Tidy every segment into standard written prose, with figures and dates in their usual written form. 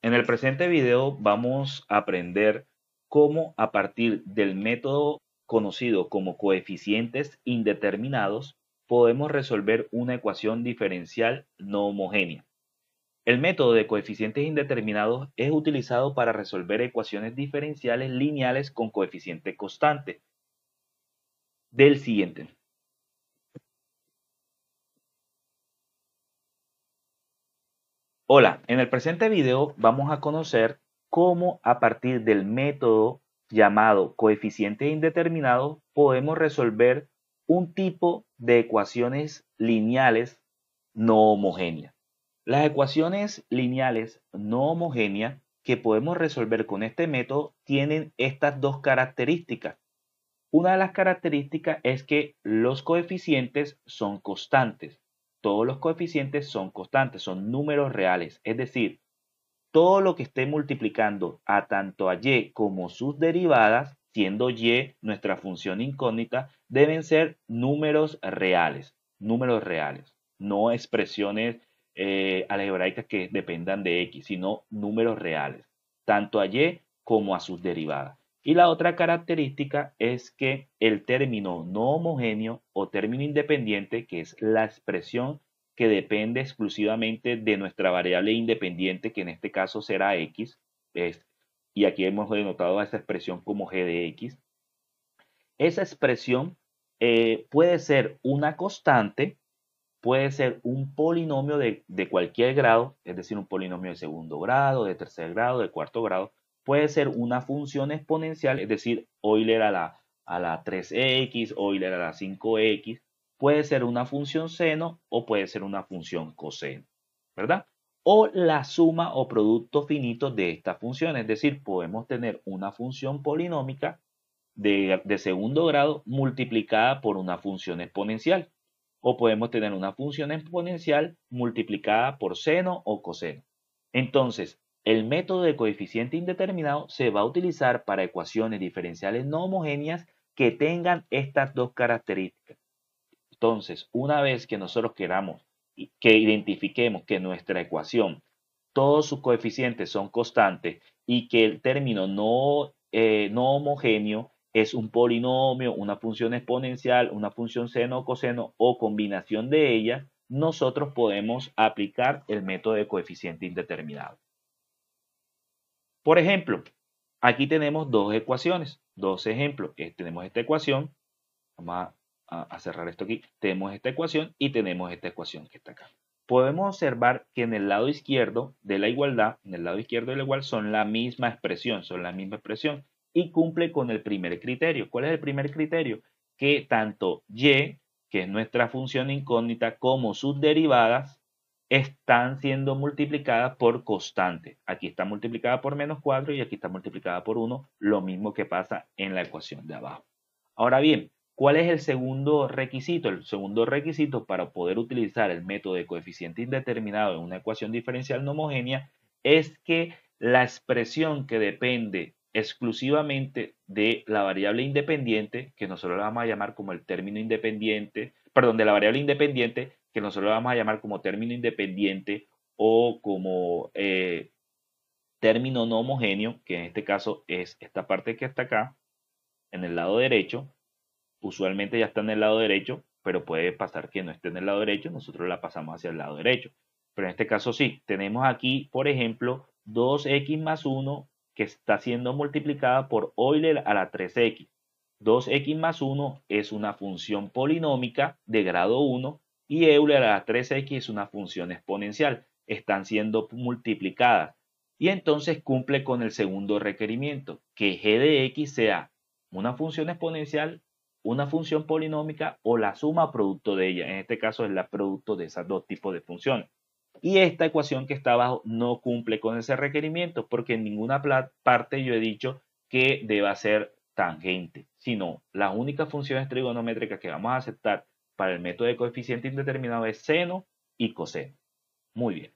En el presente video vamos a aprender cómo a partir del método conocido como coeficientes indeterminados podemos resolver una ecuación diferencial no homogénea. El método de coeficientes indeterminados es utilizado para resolver ecuaciones diferenciales lineales con coeficiente constante del siguiente. Hola, en el presente video vamos a conocer cómo a partir del método llamado coeficientes indeterminados podemos resolver un tipo de ecuaciones lineales no homogéneas. Las ecuaciones lineales no homogéneas que podemos resolver con este método tienen estas dos características. Una de las características es que los coeficientes son constantes. Todos los coeficientes son constantes, son números reales. Es decir, todo lo que esté multiplicando a tanto a y como sus derivadas, siendo y nuestra función incógnita, deben ser números reales, no expresiones algebraicas que dependan de x, sino números reales, tanto a y como a sus derivadas. Y la otra característica es que el término no homogéneo o término independiente, que es la expresión que depende exclusivamente de nuestra variable independiente, que en este caso será x, y aquí hemos denotado a esa expresión como g de x. Esa expresión puede ser una constante, puede ser un polinomio de cualquier grado, es decir, un polinomio de segundo grado, de tercer grado, de cuarto grado, puede ser una función exponencial, es decir, Euler a la 3x, Euler a la 5x, puede ser una función seno o puede ser una función coseno, ¿verdad? O la suma o producto finito de estas funciones, es decir, podemos tener una función polinómica de segundo grado multiplicada por una función exponencial. O podemos tener una función exponencial multiplicada por seno o coseno. Entonces, el método de coeficiente indeterminado se va a utilizar para ecuaciones diferenciales no homogéneas que tengan estas dos características. Entonces, una vez que nosotros queramos que identifiquemos que nuestra ecuación, todos sus coeficientes son constantes y que el término no homogéneo es un polinomio, una función exponencial, una función seno o coseno o combinación de ellas, nosotros podemos aplicar el método de coeficiente indeterminado. Por ejemplo, aquí tenemos dos ecuaciones, dos ejemplos. Tenemos esta ecuación, vamos a cerrar esto aquí, tenemos esta ecuación y tenemos esta ecuación que está acá. Podemos observar que en el lado izquierdo de la igualdad, son la misma expresión, y cumple con el primer criterio. ¿Cuál es el primer criterio? Que tanto y, que es nuestra función incógnita, como sus derivadas están siendo multiplicadas por constante. Aquí está multiplicada por -4 y aquí está multiplicada por 1, lo mismo que pasa en la ecuación de abajo. Ahora bien, ¿cuál es el segundo requisito? El segundo requisito para poder utilizar el método de coeficiente indeterminado en una ecuación diferencial no homogénea es que la expresión que depende exclusivamente de la variable independiente, que nosotros la vamos a llamar como el término independiente, perdón, de la variable independiente, que nosotros la vamos a llamar como término independiente o como término no homogéneo, que en este caso es esta parte que está acá, en el lado derecho. Usualmente ya está en el lado derecho, pero puede pasar que no esté en el lado derecho, nosotros la pasamos hacia el lado derecho. Pero en este caso sí, tenemos aquí, por ejemplo, 2x más 1 que está siendo multiplicada por Euler a la 3x. 2x más 1 es una función polinómica de grado 1 y Euler a la 3x es una función exponencial. Están siendo multiplicadas. Y entonces cumple con el segundo requerimiento, que g de x sea una función exponencial, una función polinómica o la suma producto de ella. En este caso es la producto de esos dos tipos de funciones. Y esta ecuación que está abajo no cumple con ese requerimiento porque en ninguna parte yo he dicho que deba ser tangente, sino las únicas funciones trigonométricas que vamos a aceptar para el método de coeficiente indeterminado es seno y coseno. Muy bien.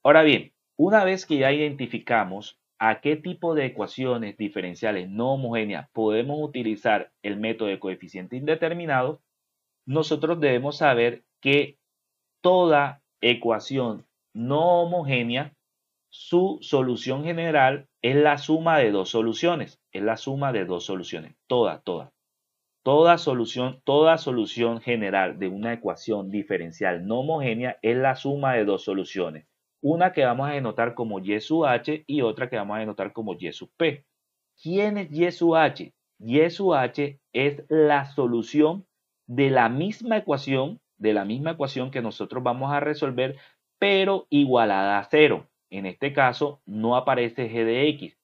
Ahora bien, una vez que ya identificamos a qué tipo de ecuaciones diferenciales no homogéneas podemos utilizar el método de coeficiente indeterminado, nosotros debemos saber que toda ecuación no homogénea su solución general es la suma de dos soluciones. Es la suma de dos soluciones. Toda solución general de una ecuación diferencial no homogénea es la suma de dos soluciones. Una que vamos a denotar como y sub h y otra que vamos a denotar como y sub p. ¿Quién es y sub h? Y sub h es la solución de la misma ecuación que nosotros vamos a resolver, pero igualada a cero. En este caso no aparece g de x.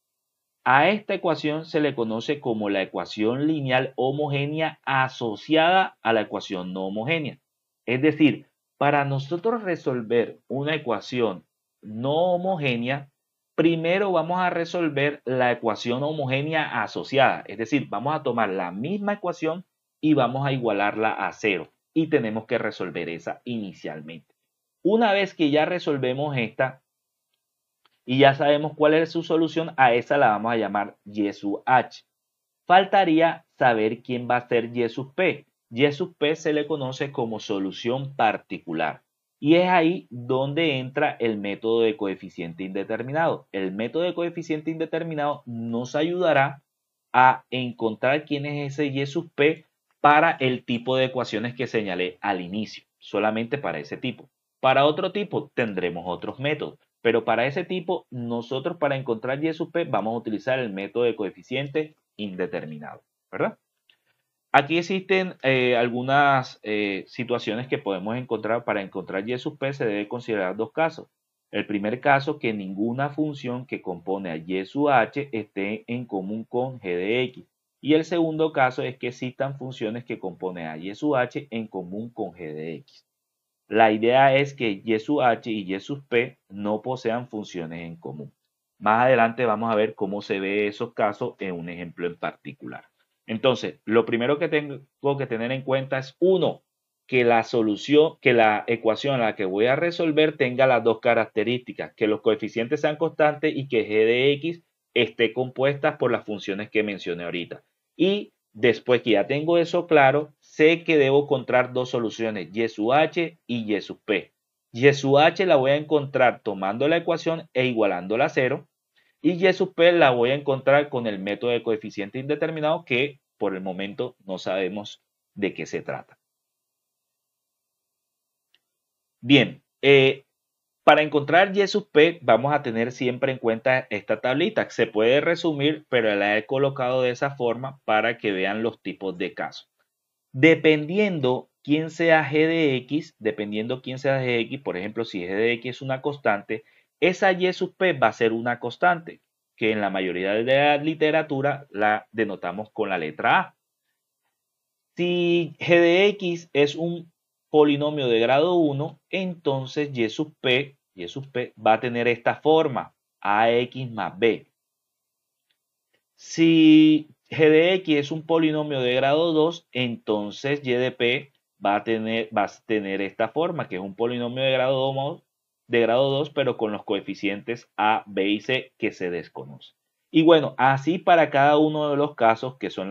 A esta ecuación se le conoce como la ecuación lineal homogénea asociada a la ecuación no homogénea. Es decir, para nosotros resolver una ecuación no homogénea, primero vamos a resolver la ecuación homogénea asociada. Es decir, vamos a tomar la misma ecuación y vamos a igualarla a cero. Y tenemos que resolver esa inicialmente. Una vez que ya resolvemos esta, y ya sabemos cuál es su solución, a esa la vamos a llamar y sub h. Faltaría saber quién va a ser y sub p. Y sub p se le conoce como solución particular. Y es ahí donde entra el método de coeficiente indeterminado. El método de coeficiente indeterminado nos ayudará a encontrar quién es ese y sub p para el tipo de ecuaciones que señalé al inicio. Solamente para ese tipo. Para otro tipo tendremos otros métodos. Pero para ese tipo, nosotros para encontrar y sub p vamos a utilizar el método de coeficiente indeterminado, ¿verdad? Aquí existen algunas situaciones que podemos encontrar. Para encontrar y sub p se debe considerar dos casos. El primer caso, que ninguna función que compone a y sub h esté en común con g de x. Y el segundo caso es que existan funciones que componen a y sub h en común con g de x. La idea es que y sub h y y sub p no posean funciones en común. Más adelante vamos a ver cómo se ve esos casos en un ejemplo en particular. Entonces, lo primero que tengo que tener en cuenta es, uno, que la ecuación a la que voy a resolver tenga las dos características, que los coeficientes sean constantes y que g de x esté compuesta por las funciones que mencioné ahorita. Y después que ya tengo eso claro, sé que debo encontrar dos soluciones, y sub h y y sub p. Y sub h la voy a encontrar tomando la ecuación e igualándola a cero. Y y sub p la voy a encontrar con el método de coeficiente indeterminado, que por el momento no sabemos de qué se trata. Bien, para encontrar y sub p vamos a tener siempre en cuenta esta tablita. Se puede resumir, pero la he colocado de esa forma para que vean los tipos de casos. Dependiendo quién sea g de x, por ejemplo, si g de x es una constante, esa y sub p va a ser una constante, que en la mayoría de la literatura la denotamos con la letra a. Si g de x es un polinomio de grado 1, entonces y sub p va a tener esta forma, ax más b. Si g de x es un polinomio de grado 2, entonces y de p va a tener esta forma, que es un polinomio de grado 2, pero con los coeficientes a, b y c que se desconocen. Y bueno, así para cada uno de los casos, que son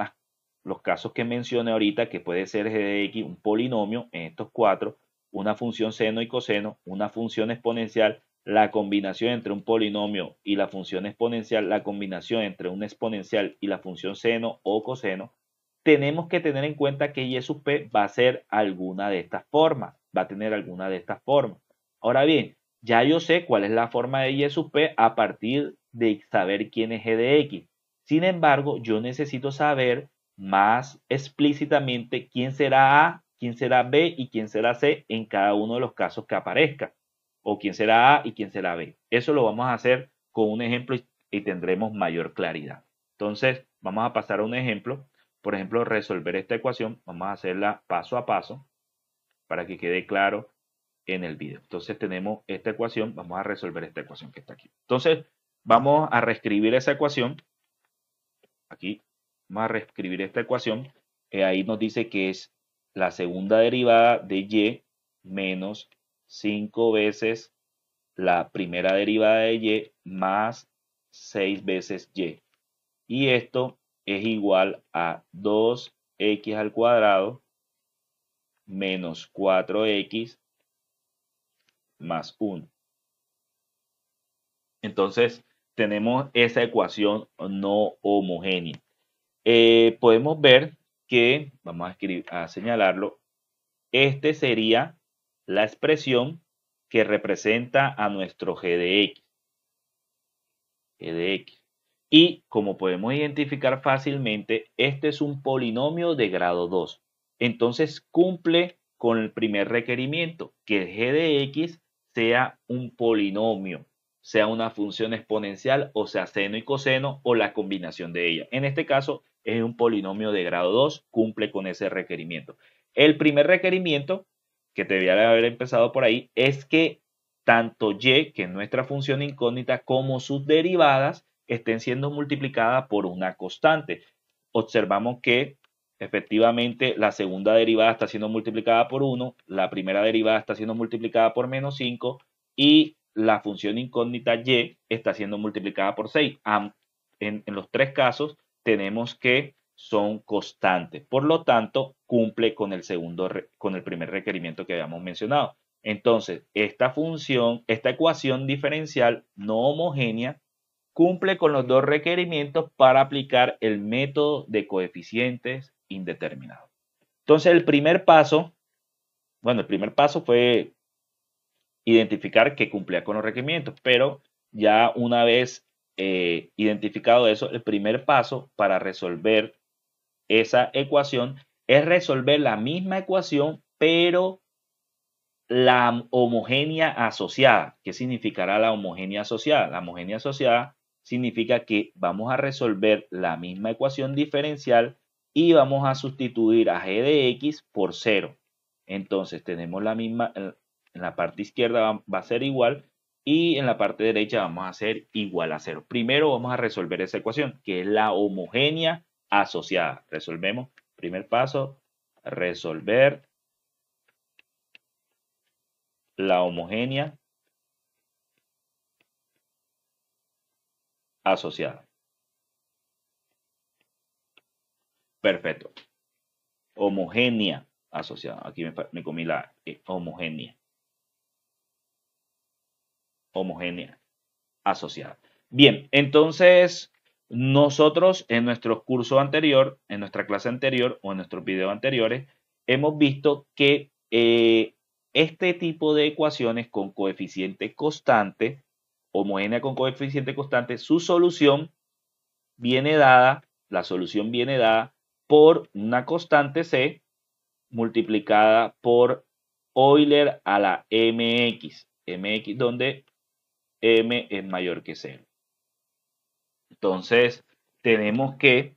los casos que mencioné ahorita, que puede ser g de x un polinomio en estos cuatro, una función seno y coseno, una función exponencial, la combinación entre un polinomio y la función exponencial, la combinación entre un exponencial y la función seno o coseno, tenemos que tener en cuenta que y sub p va a ser alguna de estas formas, va a tener alguna de estas formas. Ahora bien, ya yo sé cuál es la forma de y sub p a partir de saber quién es g de x. Sin embargo, yo necesito saber más explícitamente quién será a, quién será b y quién será c en cada uno de los casos que aparezca, o quién será a y quién será b. Eso lo vamos a hacer con un ejemplo y tendremos mayor claridad. Entonces, vamos a pasar a un ejemplo. Por ejemplo, resolver esta ecuación, vamos a hacerla paso a paso para que quede claro en el video. Entonces tenemos esta ecuación, vamos a resolver esta ecuación que está aquí. Entonces, vamos a reescribir esa ecuación. Aquí, vamos a reescribir esta ecuación. Ahí nos dice que es la segunda derivada de y menos 5 veces la primera derivada de y más 6 veces y. Y esto es igual a 2x al cuadrado menos 4x más 1. Entonces tenemos esa ecuación no homogénea. Podemos ver que, vamos a escribir, a señalarlo, este sería la expresión que representa a nuestro g de x. Y como podemos identificar fácilmente, este es un polinomio de grado 2. Entonces cumple con el primer requerimiento, que el g de x sea un polinomio, sea una función exponencial, o sea seno y coseno, o la combinación de ellas. En este caso es un polinomio de grado 2, cumple con ese requerimiento. El primer requerimiento, que debería haber empezado por ahí, es que tanto y, que es nuestra función incógnita, como sus derivadas estén siendo multiplicadas por una constante. Observamos que efectivamente la segunda derivada está siendo multiplicada por 1, la primera derivada está siendo multiplicada por menos 5 y la función incógnita y está siendo multiplicada por 6. En los tres casos tenemos que son constantes. Por lo tanto, cumple con el primer requerimiento que habíamos mencionado. Entonces, esta ecuación diferencial no homogénea cumple con los dos requerimientos para aplicar el método de coeficientes indeterminados. Entonces, el primer paso fue identificar que cumplía con los requerimientos, pero ya una vez identificado eso, el primer paso para resolver esa ecuación es resolver la misma ecuación, pero la homogénea asociada. ¿Qué significará la homogénea asociada? La homogénea asociada significa que vamos a resolver la misma ecuación diferencial y vamos a sustituir a g de x por 0. Entonces tenemos la misma, en la parte izquierda va a ser igual y en la parte derecha vamos a hacer igual a 0. Primero vamos a resolver esa ecuación, que es la homogénea asociada. Resolvemos. Primer paso, resolver la homogénea asociada. Perfecto. Homogénea asociada. Aquí me comí la homogénea. Homogénea asociada. Bien, entonces nosotros en nuestro curso anterior, en nuestra clase anterior o en nuestros videos anteriores, hemos visto que este tipo de ecuaciones con coeficiente constante, homogénea con coeficiente constante, su solución viene dada, la solución viene dada por una constante C multiplicada por Euler a la mx, donde m es mayor que 0. Entonces, tenemos que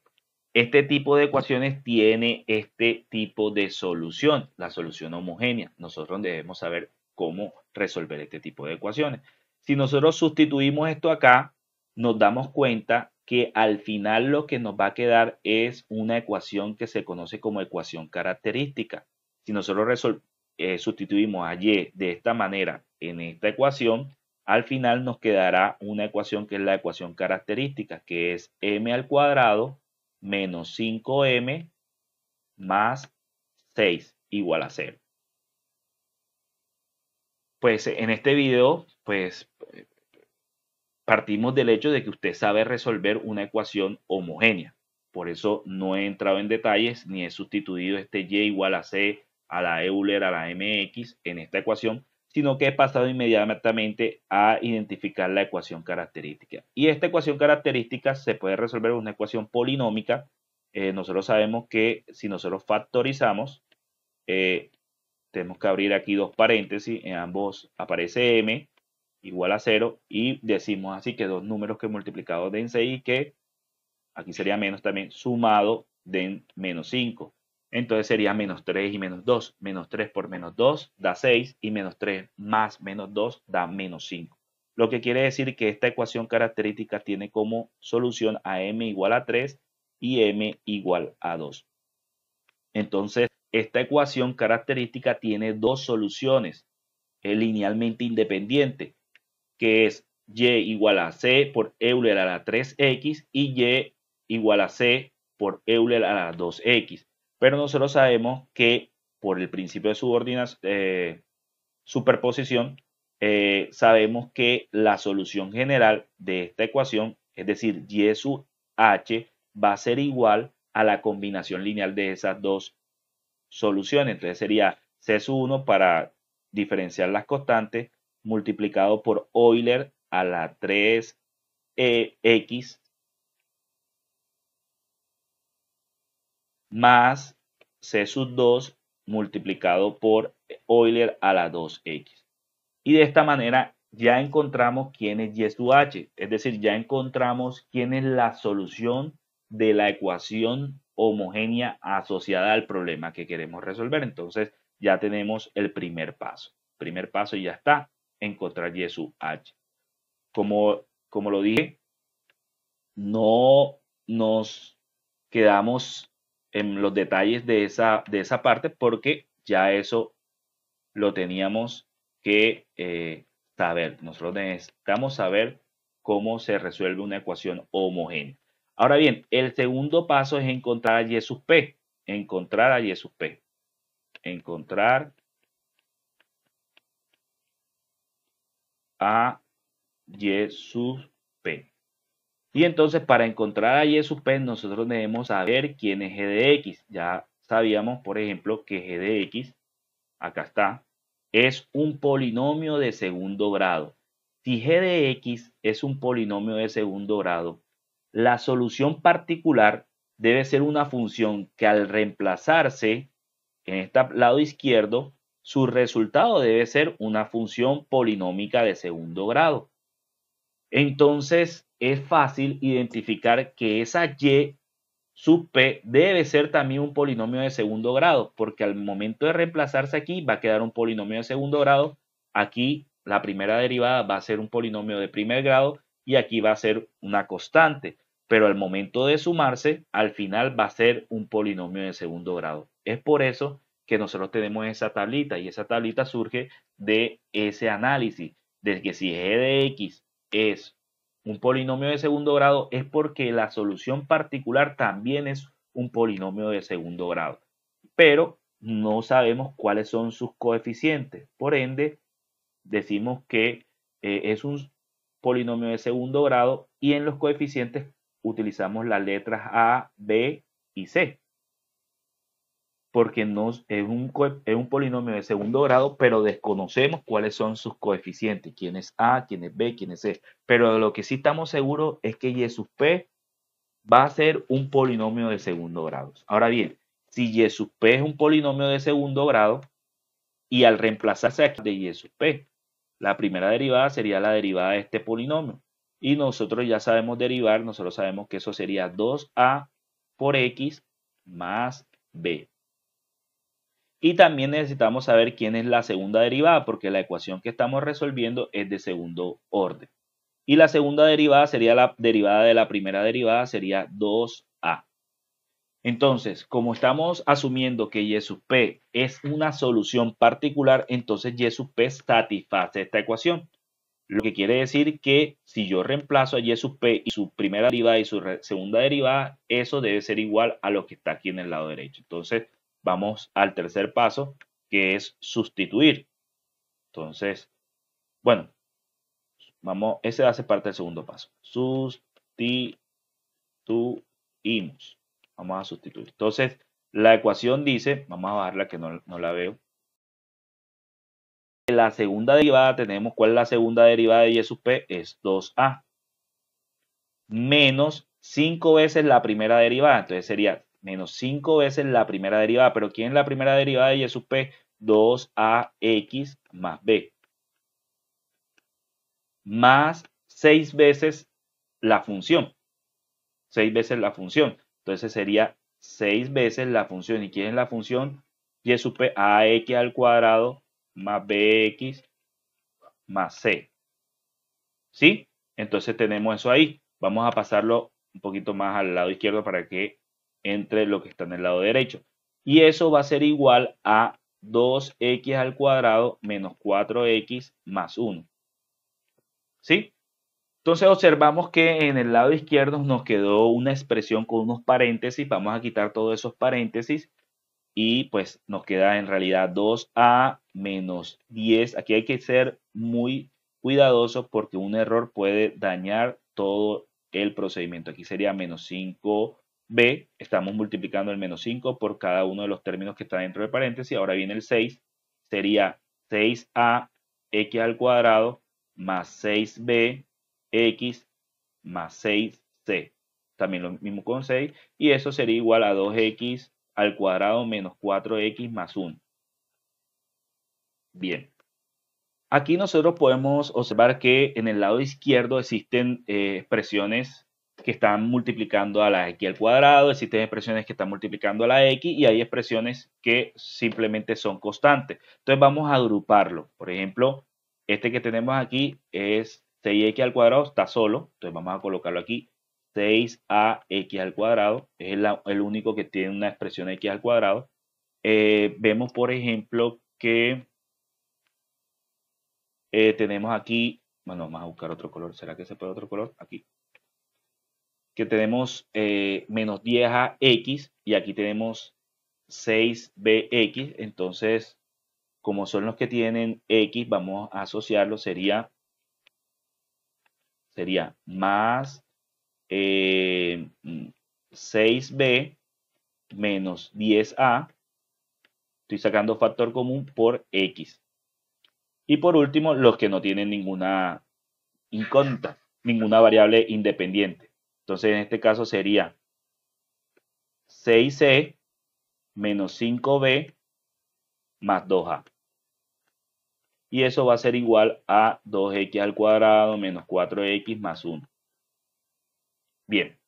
este tipo de ecuaciones tiene este tipo de solución, la solución homogénea. Nosotros debemos saber cómo resolver este tipo de ecuaciones. Si nosotros sustituimos esto acá, nos damos cuenta que al final lo que nos va a quedar es una ecuación que se conoce como ecuación característica. Si nosotros sustituimos a y de esta manera en esta ecuación, al final nos quedará una ecuación que es la ecuación característica, que es m al cuadrado menos 5m más 6 igual a 0. Pues en este video, pues partimos del hecho de que usted sabe resolver una ecuación homogénea. Por eso no he entrado en detalles ni he sustituido este y igual a c a la Euler a la mx en esta ecuación, sino que he pasado inmediatamente a identificar la ecuación característica. Y esta ecuación característica se puede resolver una ecuación polinómica. Nosotros sabemos que si nosotros factorizamos, tenemos que abrir aquí dos paréntesis, en ambos aparece m igual a 0 y decimos así que dos números que multiplicados den 6 y que aquí sería menos también sumado den menos 5. Entonces sería menos 3 y menos 2. Menos 3 por menos 2 da 6 y menos 3 más menos 2 da menos 5. Lo que quiere decir que esta ecuación característica tiene como solución a m igual a 3 y m igual a 2. Entonces, esta ecuación característica tiene dos soluciones linealmente independientes, que es y igual a c por Euler a la 3x y y igual a c por Euler a la 2x. Pero nosotros sabemos que por el principio de superposición, sabemos que la solución general de esta ecuación, es decir, y sub h, va a ser igual a la combinación lineal de esas dos soluciones. Entonces sería C sub 1 para diferenciar las constantes multiplicado por Euler a la 3x más C sub 2 multiplicado por Euler a la 2x. Y de esta manera ya encontramos quién es y sub h, es decir, ya encontramos quién es la solución de la ecuación homogénea asociada al problema que queremos resolver. Entonces ya tenemos el primer paso. El primer paso ya está, encontrar y sub h. Como lo dije, no nos quedamos en los detalles de esa parte porque ya eso lo teníamos que saber. Nosotros necesitamos saber cómo se resuelve una ecuación homogénea. Ahora bien, el segundo paso es encontrar a y sub p. Encontrar a y sub p. Encontrar a y sub p. Y entonces para encontrar a y sub p nosotros debemos saber quién es g de x. Ya sabíamos, por ejemplo, que g de x, acá está, es un polinomio de segundo grado. Si g de x es un polinomio de segundo grado, la solución particular debe ser una función que al reemplazarse en este lado izquierdo, su resultado debe ser una función polinómica de segundo grado. Entonces es fácil identificar que esa y sub p debe ser también un polinomio de segundo grado, porque al momento de reemplazarse aquí va a quedar un polinomio de segundo grado. Aquí la primera derivada va a ser un polinomio de primer grado y aquí va a ser una constante, pero al momento de sumarse, al final va a ser un polinomio de segundo grado. Es por eso que nosotros tenemos esa tablita, y esa tablita surge de ese análisis, de que si g de x es un polinomio de segundo grado, es porque la solución particular también es un polinomio de segundo grado, pero no sabemos cuáles son sus coeficientes. Por ende, decimos que es un polinomio de segundo grado y en los coeficientes utilizamos las letras A, B y C, porque es un polinomio de segundo grado, pero desconocemos cuáles son sus coeficientes, quién es A, quién es B, quién es C. Pero de lo que sí estamos seguros es que y sub p va a ser un polinomio de segundo grado. Ahora bien, si y sub p es un polinomio de segundo grado, y al reemplazarse aquí de y sub p, la primera derivada sería la derivada de este polinomio. Y nosotros ya sabemos derivar, nosotros sabemos que eso sería 2a por x más b. Y también necesitamos saber quién es la segunda derivada, porque la ecuación que estamos resolviendo es de segundo orden. Y la segunda derivada sería la derivada de la primera derivada, sería 2a. Entonces, como estamos asumiendo que y sub p es una solución particular, entonces y sub p satisface esta ecuación. Lo que quiere decir que si yo reemplazo a y sub p y su primera derivada y su segunda derivada, eso debe ser igual a lo que está aquí en el lado derecho. Entonces, vamos al tercer paso, que es sustituir. Entonces, bueno, ese hace parte del segundo paso. Sustituimos. Vamos a sustituir. Entonces, la ecuación dice, vamos a bajarla que no la veo. La segunda derivada tenemos, ¿cuál es la segunda derivada de y sub p? Es 2a. Menos 5 veces la primera derivada. Entonces sería menos 5 veces la primera derivada. ¿Pero quién es la primera derivada de y sub p? 2ax más b. Más 6 veces la función. 6 veces la función. Entonces sería 6 veces la función. ¿Y quién es la función? Y sub p, ax al cuadrado más bx más c. ¿Sí? Entonces tenemos eso ahí. Vamos a pasarlo un poquito más al lado izquierdo para que entre lo que está en el lado derecho. Y eso va a ser igual a 2x al cuadrado menos 4x más 1. ¿Sí? Entonces observamos que en el lado izquierdo nos quedó una expresión con unos paréntesis. Vamos a quitar todos esos paréntesis y pues nos queda en realidad 2a menos 10. Aquí hay que ser muy cuidadosos porque un error puede dañar todo el procedimiento. Aquí sería menos 5b. Estamos multiplicando el menos 5 por cada uno de los términos que está dentro del paréntesis. Ahora viene el 6. Sería 6a x al cuadrado más 6b x más 6c. También lo mismo con 6. Y eso sería igual a 2x al cuadrado menos 4x más 1. Bien. Aquí nosotros podemos observar que en el lado izquierdo existen expresiones que están multiplicando a la x al cuadrado, existen expresiones que están multiplicando a la x y hay expresiones que simplemente son constantes. Entonces vamos a agruparlo. Por ejemplo, este que tenemos aquí es 6x al cuadrado, está solo. Entonces vamos a colocarlo aquí. 6ax al cuadrado es el único que tiene una expresión x al cuadrado. Vemos, por ejemplo, que tenemos aquí, bueno, vamos a buscar otro color. ¿Será que se puede otro color? Aquí. Que tenemos menos 10ax y aquí tenemos 6bx. Entonces, como son los que tienen x, vamos a asociarlo. Sería más 6b menos 10a. Estoy sacando factor común por x. Y por último, los que no tienen ninguna incógnita, ninguna variable independiente. Entonces, en este caso sería 6c menos 5b más 2a. Y eso va a ser igual a 2x al cuadrado menos 4x más 1. Bien.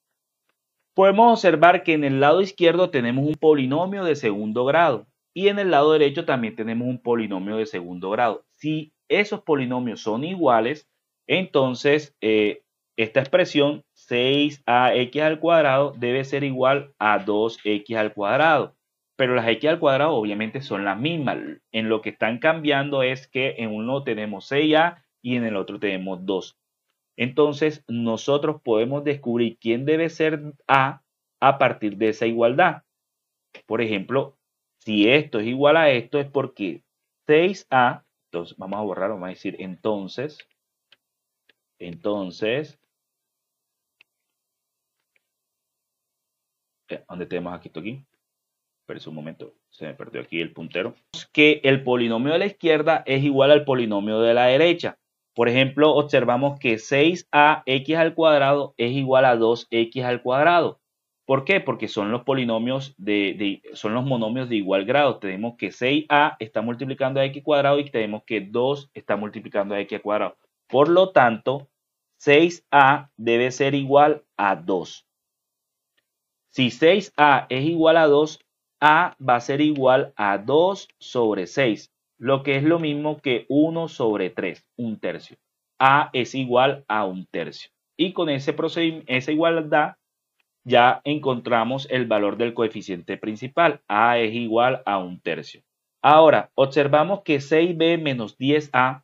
Podemos observar que en el lado izquierdo tenemos un polinomio de segundo grado. Y en el lado derecho también tenemos un polinomio de segundo grado. Si esos polinomios son iguales, entonces esta expresión 6ax al cuadrado debe ser igual a 2x al cuadrado. Pero las x al cuadrado obviamente son las mismas. En lo que están cambiando es que en uno tenemos 6a y en el otro tenemos 2. Entonces nosotros podemos descubrir quién debe ser a partir de esa igualdad. Por ejemplo, si esto es igual a esto es porque 6a, entonces vamos a borrar, vamos a decir entonces, ¿dónde tenemos aquí esto aquí? Espera un momento, se me perdió aquí el puntero. Que el polinomio de la izquierda es igual al polinomio de la derecha. Por ejemplo, observamos que 6ax al cuadrado es igual a 2x al cuadrado. ¿Por qué? Porque son los polinomios son los monomios de igual grado. Tenemos que 6a está multiplicando a x cuadrado y tenemos que 2 está multiplicando a x al cuadrado. Por lo tanto, 6a debe ser igual a 2. Si 6a es igual a 2, a va a ser igual a 2 sobre 6, lo que es lo mismo que 1 sobre 3, un tercio. A es igual a un tercio. Y con esa igualdad ya encontramos el valor del coeficiente principal. A es igual a un tercio. Ahora, observamos que 6b menos 10a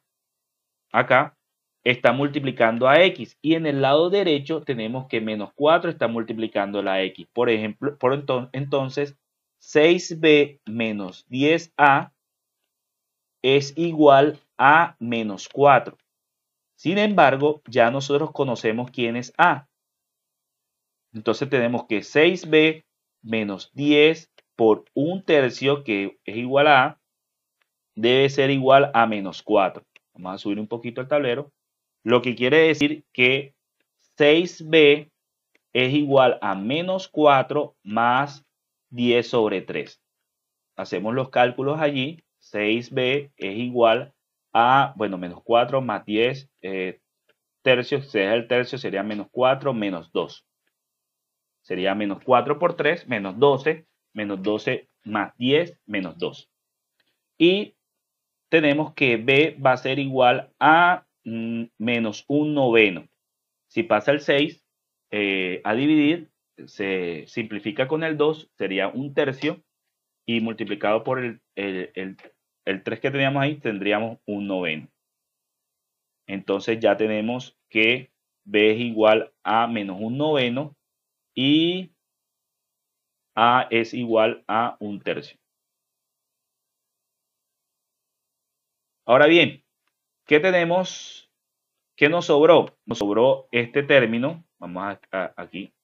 acá está multiplicando a x y en el lado derecho tenemos que menos 4 está multiplicando la x. Por ejemplo, entonces 6b menos 10a es igual a menos 4. Sin embargo, ya nosotros conocemos quién es a. Entonces tenemos que 6b menos 10 por un tercio, que es igual a, debe ser igual a menos 4. Vamos a subir un poquito el tablero. Lo que quiere decir que 6b es igual a menos 4 más 10 sobre 3. Hacemos los cálculos allí. 6b es igual a, bueno, menos 4 más 10 tercios. Si es el tercio, sería menos 4 menos 2. Sería menos 4 por 3, menos 12. Menos 12 más 10, menos 2. Y tenemos que b va a ser igual a menos un noveno. Si pasa el 6 a dividir, se simplifica con el 2, sería un tercio, y multiplicado por el 3 que teníamos ahí, tendríamos un noveno. Entonces ya tenemos que b es igual a menos un noveno y a es igual a un tercio. Ahora bien, ¿qué tenemos? ¿Qué nos sobró? Nos sobró este término, vamos aquí,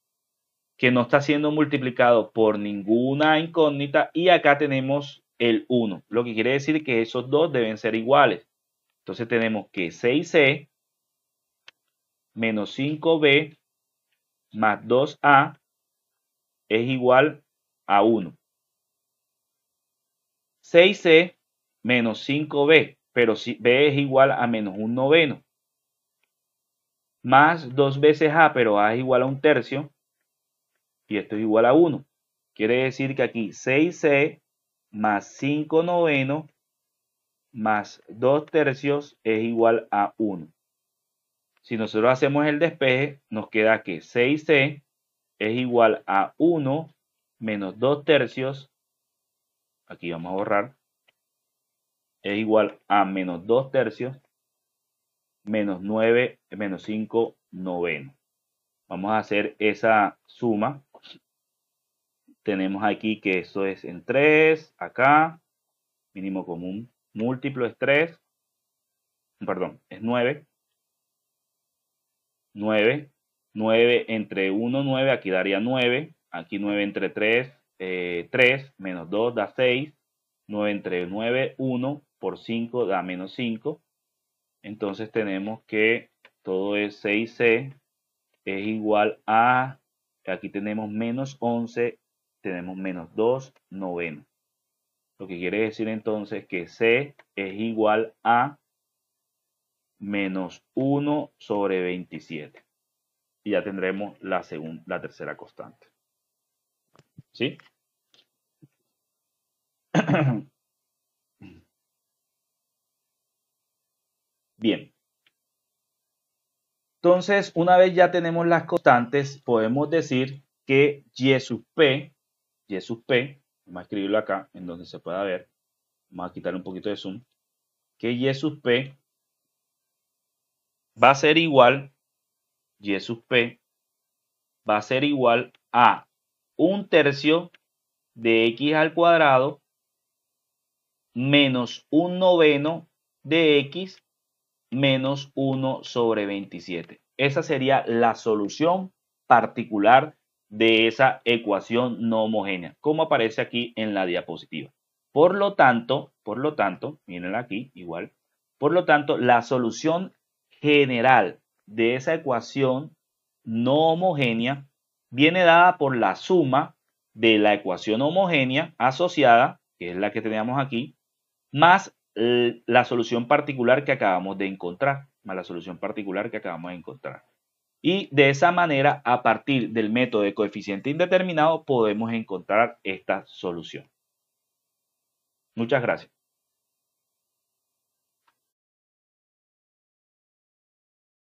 que no está siendo multiplicado por ninguna incógnita, y acá tenemos el 1, lo que quiere decir que esos dos deben ser iguales. Entonces tenemos que 6c menos 5b más 2a es igual a 1. 6c menos 5b, pero si b es igual a menos 1/9, más 2 veces a, pero a es igual a 1/3, y esto es igual a 1. Quiere decir que aquí 6c más 5/9 más 2/3 es igual a 1. Si nosotros hacemos el despeje, nos queda que 6c es igual a 1 menos 2/3, aquí vamos a borrar, es igual a menos 2/3 menos 9 menos 5/9. Vamos a hacer esa suma. Tenemos aquí que esto es en 3, acá, mínimo común múltiplo es 3, perdón, es 9. 9 entre 1, 9, aquí daría 9. Aquí 9 entre 3, 3, menos 2 da 6. 9 entre 9, 1, por 5 da menos 5. Entonces tenemos que todo es 6c es igual a, aquí tenemos menos 11, tenemos menos 2/9. Lo que quiere decir entonces que c es igual a menos 1 sobre 27. Y ya tendremos la tercera constante. ¿Sí? Bien. Entonces, una vez ya tenemos las constantes, podemos decir que y sub p, vamos a escribirlo acá en donde se pueda ver, vamos a quitarle un poquito de zoom, que y sub p va a ser igual, y sub p va a ser igual a 1/3 de x al cuadrado menos 1/9 de x menos 1 sobre 27. Esa sería la solución particular de esa ecuación no homogénea, como aparece aquí en la diapositiva. Por lo tanto, miren aquí, igual. Por lo tanto, la solución general de esa ecuación no homogénea viene dada por la suma de la ecuación homogénea asociada, que es la que tenemos aquí, más la solución particular que acabamos de encontrar, Y de esa manera, a partir del método de coeficiente indeterminado, podemos encontrar esta solución. Muchas gracias.